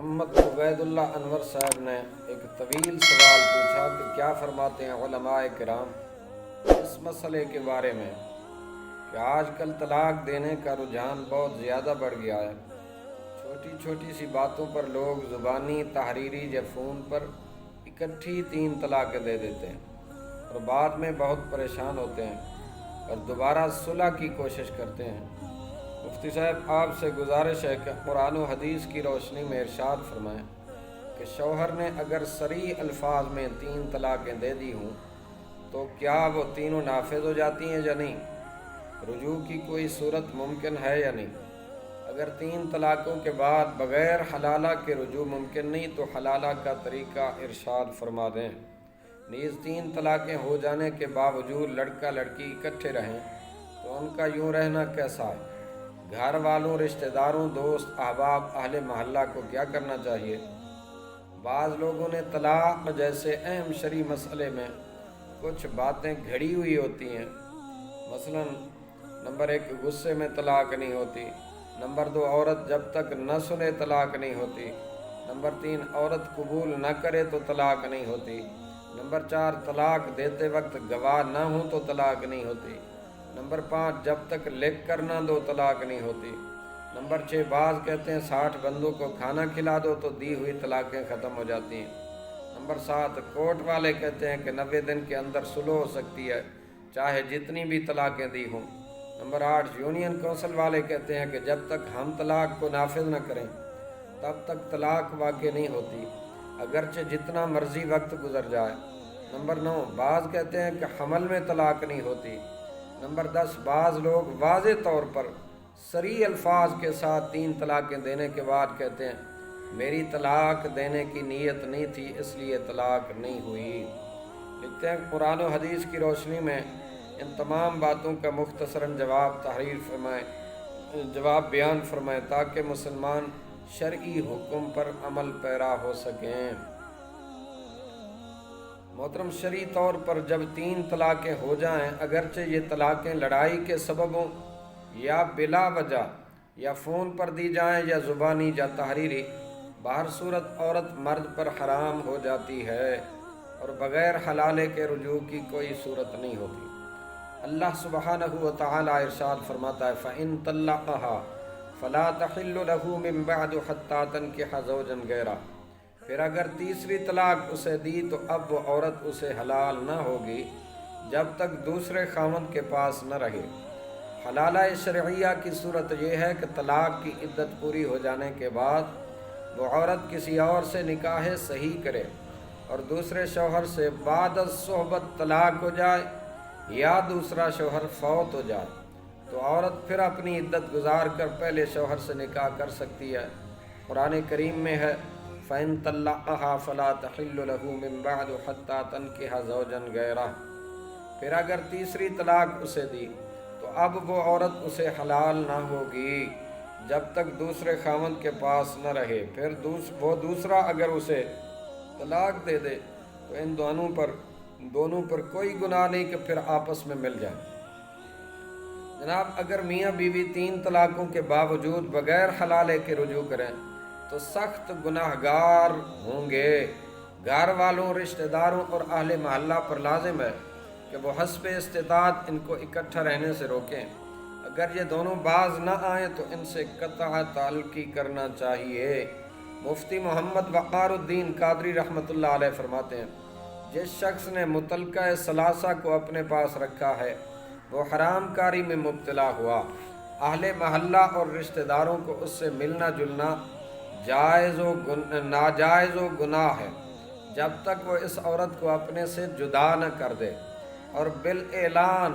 محمد عبید اللہ انور صاحب نے ایک طویل سوال پوچھا کہ کیا فرماتے ہیں علماء کرام اس مسئلے کے بارے میں کہ آج کل طلاق دینے کا رجحان بہت زیادہ بڑھ گیا ہے۔ چھوٹی چھوٹی سی باتوں پر لوگ زبانی، تحریری یا فون پر اکٹھی 3 طلاقیں دے دیتے ہیں اور بعد میں بہت پریشان ہوتے ہیں اور دوبارہ صلح کی کوشش کرتے ہیں۔ مفتی صاحب، آپ سے گزارش ہے کہ قرآن و حدیث کی روشنی میں ارشاد فرمائیں کہ شوہر نے اگر صریح الفاظ میں 3 طلاقیں دے دی ہوں تو کیا وہ تینوں نافذ ہو جاتی ہیں یا نہیں؟ رجوع کی کوئی صورت ممکن ہے یا نہیں؟ اگر 3 طلاقوں کے بعد بغیر حلالہ کے رجوع ممکن نہیں تو حلالہ کا طریقہ ارشاد فرما دیں۔ نیز 3 طلاقیں ہو جانے کے باوجود لڑکا لڑکی اکٹھے رہیں تو ان کا یوں رہنا کیسا ہے؟ گھر والوں، رشتہ داروں، دوست، احباب، اہل محلہ کو کیا کرنا چاہیے؟ بعض لوگوں نے طلاق جیسے اہم شرعی مسئلے میں کچھ باتیں گھڑی ہوئی ہوتی ہیں، مثلا نمبر 1 غصے میں طلاق نہیں ہوتی، نمبر 2 عورت جب تک نہ سنے طلاق نہیں ہوتی، نمبر 3 عورت قبول نہ کرے تو طلاق نہیں ہوتی، نمبر 4 طلاق دیتے وقت گواہ نہ ہوں تو طلاق نہیں ہوتی، نمبر 5 جب تک لکھ کر نہ دو طلاق نہیں ہوتی، نمبر 6 بعض کہتے ہیں 60 بندوں کو کھانا کھلا دو تو دی ہوئی طلاقیں ختم ہو جاتی ہیں، نمبر 7 کورٹ والے کہتے ہیں کہ 90 دن کے اندر صلح ہو سکتی ہے چاہے جتنی بھی طلاقیں دی ہوں، نمبر 8 یونین کونسل والے کہتے ہیں کہ جب تک ہم طلاق کو نافذ نہ کریں تب تک طلاق واقع نہیں ہوتی اگرچہ جتنا مرضی وقت گزر جائے، نمبر 9 بعض کہتے ہیں کہ حمل میں طلاق نہیں ہوتی، نمبر 10 بعض لوگ واضح طور پر صریح الفاظ کے ساتھ 3 طلاقیں دینے کے بعد کہتے ہیں میری طلاق دینے کی نیت نہیں تھی اس لیے طلاق نہیں ہوئی۔ لکھتے ہیں قرآن و حدیث کی روشنی میں ان تمام باتوں کا مختصراً جواب بیان فرمائیں تاکہ مسلمان شرعی حکم پر عمل پیرا ہو سکیں۔ محترم، شرعی طور پر جب 3 طلاقیں ہو جائیں اگرچہ یہ طلاقیں لڑائی کے سبب ہوں یا بلا وجہ یا فون پر دی جائیں یا زبانی یا تحریری، بہر صورت عورت مرد پر حرام ہو جاتی ہے اور بغیر حلالے کے رجوع کی کوئی صورت نہیں ہوتی۔ اللہ سبحانہ وتعالی ارشاد فرماتا ہے فَإِن طَلَّقَهَا فَلَا تَحِلُّ لَهُ مِن بَعْدُ حَتَّىٰ تَنكِحَ زَوْجًا غَيْرَهُ، پھر اگر تیسری طلاق اسے دی تو اب وہ عورت اسے حلال نہ ہوگی جب تک دوسرے خاوند کے پاس نہ رہے۔ حلالہ شرعیہ کی صورت یہ ہے کہ طلاق کی عدت پوری ہو جانے کے بعد وہ عورت کسی اور سے نکاح صحیح کرے اور دوسرے شوہر سے بعد از صحبت طلاق ہو جائے یا دوسرا شوہر فوت ہو جائے تو عورت پھر اپنی عدت گزار کر پہلے شوہر سے نکاح کر سکتی ہے۔ قرآن کریم میں ہے فَإِن طَلَّقَهَا فَلَا تَحِلُّ لَهُ مِن بَعْدُ حَتَّىٰ تَنكِحَ زَوْجًا غَيْرَهُ، پھر اگر تیسری طلاق اسے دی تو اب وہ عورت اسے حلال نہ ہوگی جب تک دوسرے خاوند کے پاس نہ رہے، پھر وہ دوسرا اگر اسے طلاق دے دے تو ان دونوں پر کوئی گناہ نہیں کہ پھر آپس میں مل جائیں۔ جناب، اگر میاں بیوی 3 طلاقوں کے باوجود بغیر حلالے کے رجوع کریں تو سخت گناہگار ہوں گے۔ گھر والوں، رشتہ داروں اور اہل محلہ پر لازم ہے کہ وہ حسب استطاعت ان کو اکٹھا رہنے سے روکیں۔ اگر یہ دونوں باز نہ آئیں تو ان سے قطع تعلقی کرنا چاہیے۔ مفتی محمد وقار الدین قادری رحمۃ اللہ علیہ فرماتے ہیں جس شخص نے متلقہ ثلاثہ کو اپنے پاس رکھا ہے وہ حرام کاری میں مبتلا ہوا۔ اہل محلہ اور رشتہ داروں کو اس سے ملنا جلنا ناجائز و گناہ ہے جب تک وہ اس عورت کو اپنے سے جدا نہ کر دے اور بالاعلان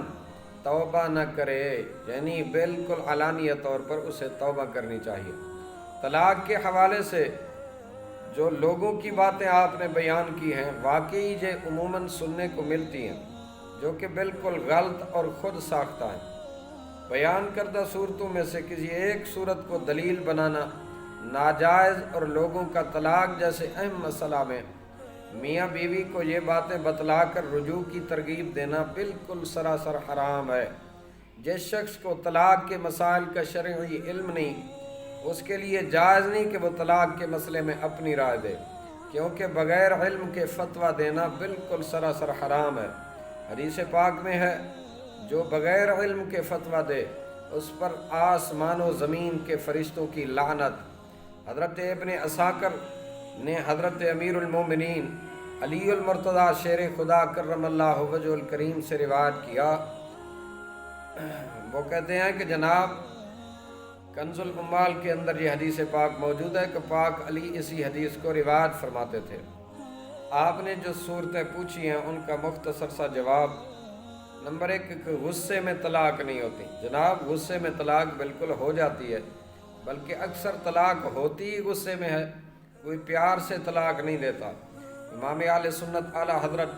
توبہ نہ کرے، یعنی بالکل علانیہ طور پر اسے توبہ کرنی چاہیے۔ طلاق کے حوالے سے جو لوگوں کی باتیں آپ نے بیان کی ہیں واقعی یہ عموماً سننے کو ملتی ہیں جو کہ بالکل غلط اور خود ساختہ ہیں۔ بیان کردہ صورتوں میں سے کسی ایک صورت کو دلیل بنانا ناجائز اور لوگوں کا طلاق جیسے اہم مسئلہ میں میاں بیوی کو یہ باتیں بتلا کر رجوع کی ترغیب دینا بالکل سراسر حرام ہے۔ جس شخص کو طلاق کے مسائل کا شرعی علم نہیں اس کے لیے جائز نہیں کہ وہ طلاق کے مسئلے میں اپنی رائے دے، کیونکہ بغیر علم کے فتویٰ دینا بالکل سراسر حرام ہے۔ حدیث پاک میں ہے، جو بغیر علم کے فتویٰ دے اس پر آسمان و زمین کے فرشتوں کی لعنت۔ حضرت ابن عساکر نے حضرت امیر المومنین علی المرتضیٰ شیر خدا کرم اللہ وجہہ الکریم سے روایت کیا، وہ کہتے ہیں کہ جناب کنز الاموال کے اندر یہ حدیث پاک موجود ہے کہ پاک علی اسی حدیث کو روایت فرماتے تھے۔ آپ نے جو صورتیں پوچھی ہیں ان کا مختصر سا جواب، نمبر 1 کہ غصے میں طلاق نہیں ہوتی۔ جناب غصے میں طلاق بالکل ہو جاتی ہے، بلکہ اکثر طلاق ہوتی ہی غصے میں ہے، کوئی پیار سے طلاق نہیں دیتا۔ امام اہل سنت اعلیٰ حضرت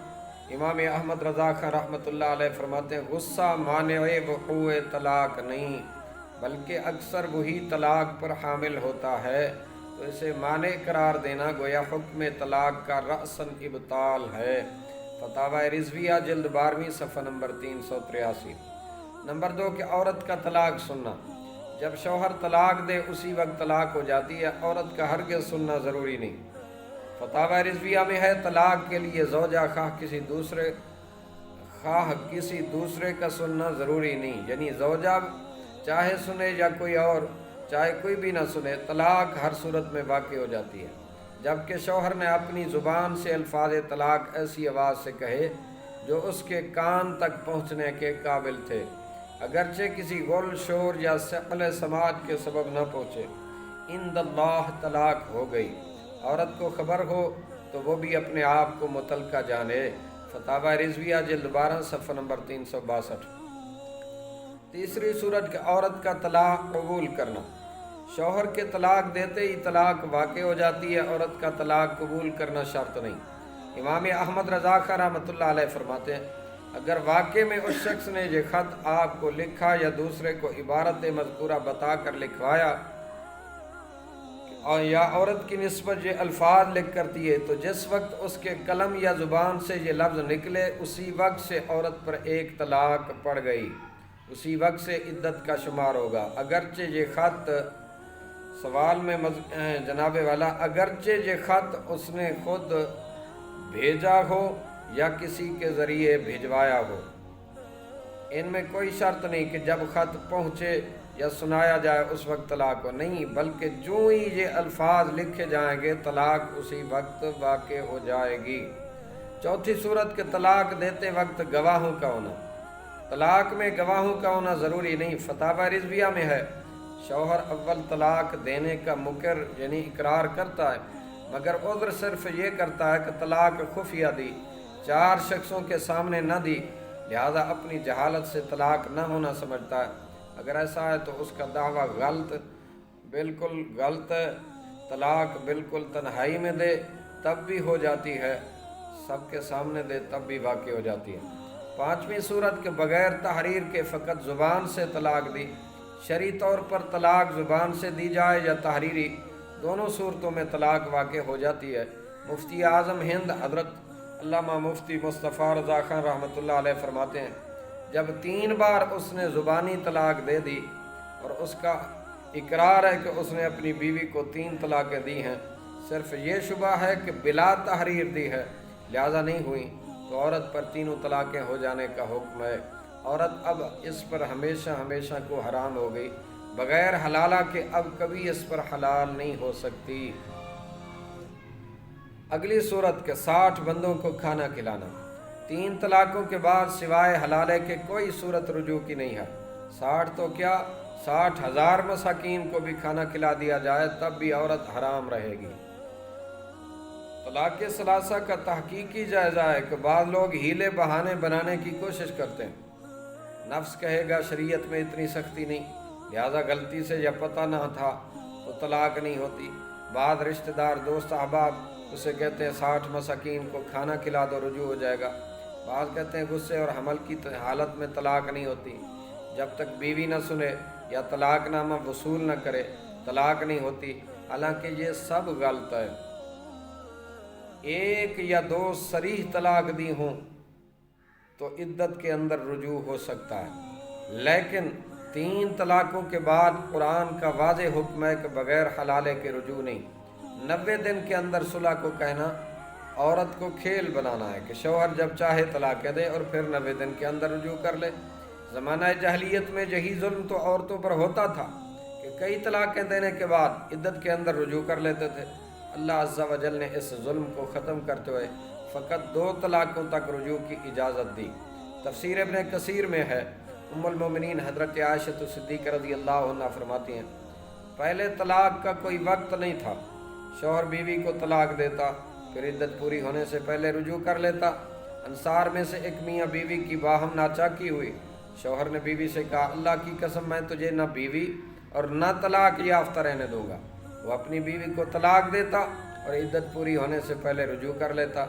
امام احمد رضا خان رحمۃ اللہ علیہ فرماتے ہیں، غصہ مانع وقوع طلاق نہیں، بلکہ اکثر وہی طلاق پر حامل ہوتا ہے، تو اسے مانع قرار دینا گویا حکم طلاق کا رأساً ابطال ہے۔ فتاوی رضویہ جلد 12 صفحہ نمبر 383۔ نمبر 2 کہ عورت کا طلاق سننا، جب شوہر طلاق دے اسی وقت طلاق ہو جاتی ہے، عورت کا ہرگز سننا ضروری نہیں۔ فتاوی رضویہ میں ہے، طلاق کے لیے زوجہ خواہ کسی دوسرے کا سننا ضروری نہیں، یعنی زوجہ چاہے سنے یا کوئی اور، چاہے کوئی بھی نہ سنے، طلاق ہر صورت میں واقع ہو جاتی ہے۔ جبکہ شوہر نے اپنی زبان سے الفاظ طلاق ایسی آواز سے کہے جو اس کے کان تک پہنچنے کے قابل تھے، اگرچہ کسی غل شور یا ثقل سماعت کے سبب نہ پہنچے، عند اللہ طلاق ہو گئی۔ عورت کو خبر ہو تو وہ بھی اپنے آپ کو متعلقہ جانے۔ فتاوی رضویہ جلد 12 صفحہ نمبر 362۔ تیسری صورت کہ عورت کا طلاق قبول کرنا، شوہر کے طلاق دیتے ہی طلاق واقع ہو جاتی ہے، عورت کا طلاق قبول کرنا شرط نہیں۔ امام احمد رضا خان رحمۃ اللہ علیہ فرماتے ہیں، اگر واقع میں اس شخص نے یہ خط آپ کو لکھا یا دوسرے کو عبارت مذکورہ بتا کر لکھوایا اور یا عورت کی نسبت یہ الفاظ لکھ کر دیے، تو جس وقت اس کے قلم یا زبان سے یہ لفظ نکلے اسی وقت سے عورت پر ایک طلاق پڑ گئی، اسی وقت سے عدت کا شمار ہوگا۔ اگرچہ یہ خط سوال میں جناب والا، اگرچہ یہ خط اس نے خود بھیجا ہو یا کسی کے ذریعے بھیجوایا ہو، ان میں کوئی شرط نہیں کہ جب خط پہنچے یا سنایا جائے اس وقت طلاق ہو، نہیں، بلکہ جو ہی یہ الفاظ لکھے جائیں گے طلاق اسی وقت واقع ہو جائے گی۔ چوتھی صورت کہ طلاق دیتے وقت گواہوں کا ہونا، طلاق میں گواہوں کا ہونا ضروری نہیں۔ فتاوی رضویہ میں ہے، شوہر اول طلاق دینے کا مقر یعنی اقرار کرتا ہے، مگر عذر صرف یہ کرتا ہے کہ طلاق خفیہ دی، 4 شخصوں کے سامنے نہ دی، لہذا اپنی جہالت سے طلاق نہ ہونا سمجھتا ہے۔ اگر ایسا ہے تو اس کا دعویٰ بالکل غلط ہے۔ طلاق بالکل تنہائی میں دے تب بھی ہو جاتی ہے، سب کے سامنے دے تب بھی واقع ہو جاتی ہے۔ 5ویں صورت کے بغیر تحریر کے فقط زبان سے طلاق دی، شرعی طور پر طلاق زبان سے دی جائے یا تحریری، دونوں صورتوں میں طلاق واقع ہو جاتی ہے۔ مفتی اعظم ہند حضرت علامہ مفتی مصطفیٰ رضا خان رحمۃ اللہ علیہ فرماتے ہیں، جب 3 بار اس نے زبانی طلاق دے دی اور اس کا اقرار ہے کہ اس نے اپنی بیوی کو 3 طلاقیں دی ہیں، صرف یہ شبہ ہے کہ بلا تحریر دی ہے لہذا نہیں ہوئی، تو عورت پر 3 طلاقیں ہو جانے کا حکم ہے۔ عورت اب اس پر ہمیشہ کو حرام ہو گئی، بغیر حلالہ کے اب کبھی اس پر حلال نہیں ہو سکتی۔ اگلی صورت کے 60 بندوں کو کھانا کھلانا، 3 طلاقوں کے بعد سوائے حلالے کے کوئی صورت رجوع کی نہیں ہے۔ 60 تو کیا 60,000 مساکین کو بھی کھانا کھلا دیا جائے تب بھی عورت حرام رہے گی۔ طلاق ثلاثہ کا تحقیقی جائزہ ہے کہ بعض لوگ ہیلے بہانے بنانے کی کوشش کرتے ہیں، نفس کہے گا شریعت میں اتنی سختی نہیں، لہذا غلطی سے یا پتہ نہ تھا تو طلاق نہیں ہوتی۔ بعض رشتہ دار دوست احباب اسے کہتے ہیں 60 مساکین کو کھانا کھلا دو رجوع ہو جائے گا، بعض کہتے ہیں غصے اور حمل کی حالت میں طلاق نہیں ہوتی، جب تک بیوی نہ سنے یا طلاق نامہ وصول نہ کرے طلاق نہیں ہوتی، حالانکہ یہ سب غلط ہے۔ 1 یا 2 صریح طلاق دی ہوں تو عدت کے اندر رجوع ہو سکتا ہے، لیکن 3 طلاقوں کے بعد قرآن کا واضح حکم ہے کہ بغیر حلالے کے رجوع نہیں۔ 90 دن کے اندر صلح کو کہنا عورت کو کھیل بنانا ہے کہ شوہر جب چاہے طلاق دے اور پھر 90 دن کے اندر رجوع کر لے۔ زمانہ جاہلیت میں یہی ظلم تو عورتوں پر ہوتا تھا کہ کئی طلاقیں دینے کے بعد عدت کے اندر رجوع کر لیتے تھے۔ اللہ عز و جل نے اس ظلم کو ختم کرتے ہوئے فقط 2 طلاقوں تک رجوع کی اجازت دی۔ تفسیر ابن کثیر میں ہے، ام المومنین حضرت عائشہ صدیقہ رضی اللہ عنہ فرماتی ہیں، پہلے طلاق کا کوئی وقت نہیں تھا، شوہر بیوی کو طلاق دیتا، پھر عدت پوری ہونے سے پہلے رجوع کر لیتا۔ انصار میں سے ایک میاں بیوی کی باہم ناچاکی ہوئی، شوہر نے بیوی سے کہا، اللہ کی قسم میں تجھے نہ بیوی اور نہ طلاق یافتہ رہنے دوں گا۔ وہ اپنی بیوی کو طلاق دیتا اور عدت پوری ہونے سے پہلے رجوع کر لیتا،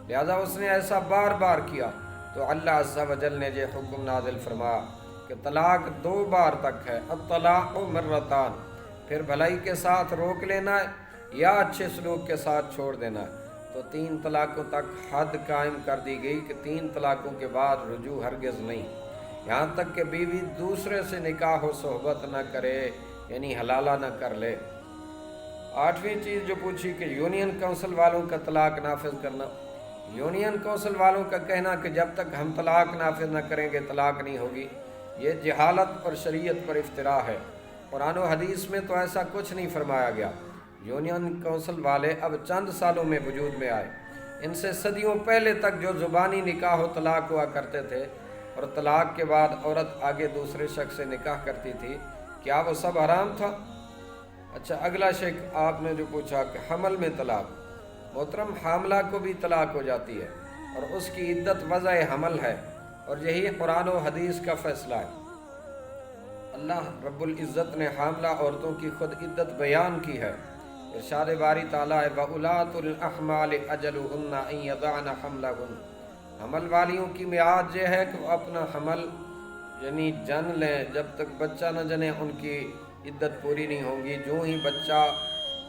لہذا اس نے ایسا بار بار کیا تو اللہ عز و جل نے یہ حکم نازل فرمایا کہ طلاق 2 بار تک ہے، الطلاق مرتان، پھر بھلائی کے ساتھ روک لینا ہے یا اچھے سلوک کے ساتھ چھوڑ دینا ہے۔ تو 3 طلاقوں تک حد قائم کر دی گئی کہ 3 طلاقوں کے بعد رجوع ہرگز نہیں، یہاں تک کہ بیوی دوسرے سے نکاح و صحبت نہ کرے، یعنی حلالہ نہ کر لے۔ 8ویں چیز جو پوچھی کہ یونین کونسل والوں کا طلاق نافذ کرنا۔ یونین کونسل والوں کا کہنا کہ جب تک ہم طلاق نافذ نہ کریں گے طلاق نہیں ہوگی، یہ جہالت اور شریعت پر افتراء ہے۔ قرآن و حدیث میں تو ایسا کچھ نہیں فرمایا گیا۔ یونین کونسل والے اب چند سالوں میں وجود میں آئے، ان سے صدیوں پہلے تک جو زبانی نکاح و طلاق ہوا کرتے تھے اور طلاق کے بعد عورت آگے دوسرے شخص سے نکاح کرتی تھی، کیا وہ سب حرام تھا؟ اچھا، اگلا شیخ آپ نے جو پوچھا کہ حمل میں طلاق۔ محترم، حاملہ کو بھی طلاق ہو جاتی ہے اور اس کی عدت وضع حمل ہے، اور یہی قرآن و حدیث کا فیصلہ ہے۔ اللہ رب العزت نے حاملہ عورتوں کی خود عدت بیان کی ہے، ارشاد باری تعالیٰ ہے وَأُولَاتُ الْأَحْمَالِ أَجَلُهُنَّ أَن يَضَعْنَ حَمْلَهُنَّ، حمل والیوں کی میعاد یہ ہے کہ وہ اپنا حمل یعنی جن لیں، جب تک بچہ نہ جنے ان کی عدت پوری نہیں ہوگی، جو ہی بچہ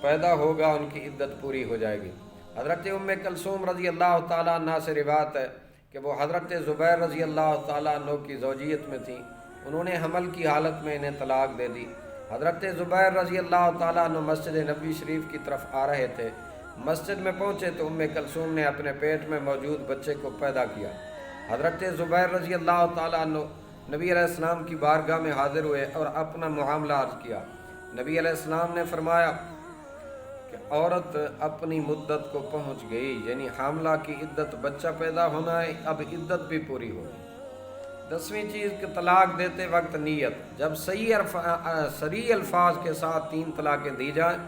پیدا ہوگا ان کی عدت پوری ہو جائے گی۔ حضرت ام کلثوم رضی اللہ تعالیٰ عنہ سے روایت ہے کہ وہ حضرت زبیر رضی اللہ تعالیٰ عنہ کی زوجیت میں تھیں، انہوں نے حمل کی حالت میں انہیں طلاق دے دی۔ حضرت زبیر رضی اللہ تعالیٰ عنہ مسجد نبوی شریف کی طرف آ رہے تھے، مسجد میں پہنچے تو ام کلثوم نے اپنے پیٹ میں موجود بچے کو پیدا کیا۔ حضرت زبیر رضی اللہ تعالیٰ عنہ نبی علیہ السلام کی بارگاہ میں حاضر ہوئے اور اپنا معاملہ عرض کیا۔ نبی علیہ السلام نے فرمایا کہ عورت اپنی مدت کو پہنچ گئی، یعنی حاملہ کی عدت بچہ پیدا ہونا ہے، اب عدت بھی پوری ہوگی۔ 10ویں چیز کہ طلاق دیتے وقت نیت، جب صریح الفاظ کے ساتھ 3 طلاقیں دی جائیں،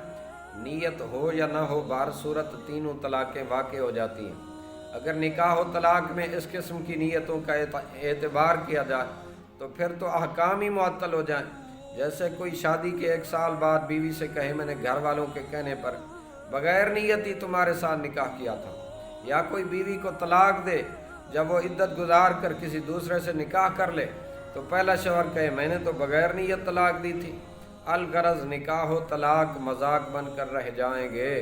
نیت ہو یا نہ ہو، بہر صورت تینوں طلاقیں واقع ہو جاتی ہیں۔ اگر نکاح و طلاق میں اس قسم کی نیتوں کا اعتبار کیا جائے تو پھر تو احکام ہی معطل ہو جائیں۔ جیسے کوئی شادی کے 1 سال بعد بیوی سے کہے میں نے گھر والوں کے کہنے پر بغیر نیت ہی تمہارے ساتھ نکاح کیا تھا، یا کوئی بیوی کو طلاق دے جب وہ عدت گزار کر کسی دوسرے سے نکاح کر لے تو پہلا شوہر کہے میں نے تو بغیر نیت طلاق دی تھی۔ الغرض نکاح و طلاق مذاق بن کر رہ جائیں گے۔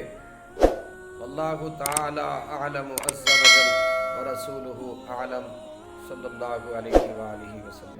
واللہ تعالی اعلم عز وجل ورسولہ اعلم، صلی اللہ علیہ وآلہ وسلم۔